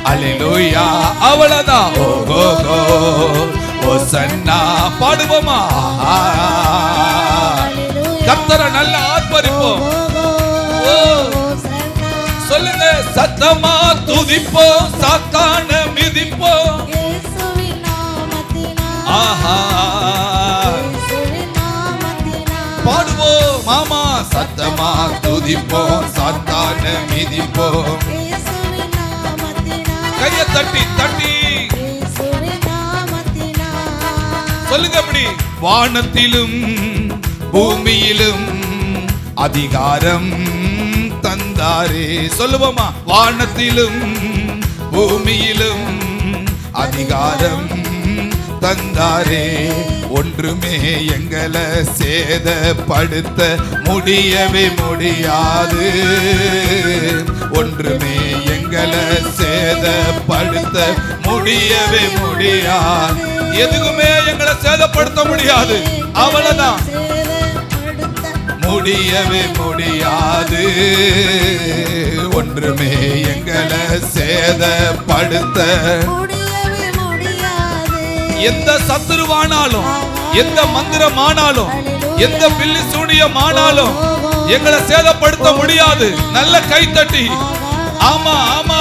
அல்லேலூயா அவ்வளவுதான். ஓஹோ ஓசன்னா பாடுவோமா? கர்த்தரை நல்ல ஆர்ப்பரிப்போம். சொல்லுங்க, சத்தமா துதிப்போம், சாத்தான மிதிப்போம். ஆஹா பாடுவோம் மாமா, சத்தமா துதிப்போம், சாத்தான மிதிப்போம். கையை தட்டி தட்டி சொல்லுங்க அப்படி. வானத்திலும் பூமியிலும் அதிகாரம் தந்தாரே. சொல்லுவோமா? வானத்திலும் பூமியிலும் அதிகாரம் தந்தாரே. ஒன்றுமே எங்களை சேதப்படுத்த முடியவே முடியாது. ஒன்றுமே எங்களை சேதப்படுத்த முடியவே முடியாது. எதுக்குமே எங்களை சேதப்படுத்த முடியாது. அவ்வளவுதான், முடியவே முடியாது. ஒன்றுமே எங்களை சேதப்படுத்த எந்த சத்துருவானாலும், எந்த மந்திரமானாலும், எந்த பில்லி சூனியமானாலும் எங்களை சேதப்படுத்த முடியாது. நல்ல கை தட்டி ஆமா ஆமா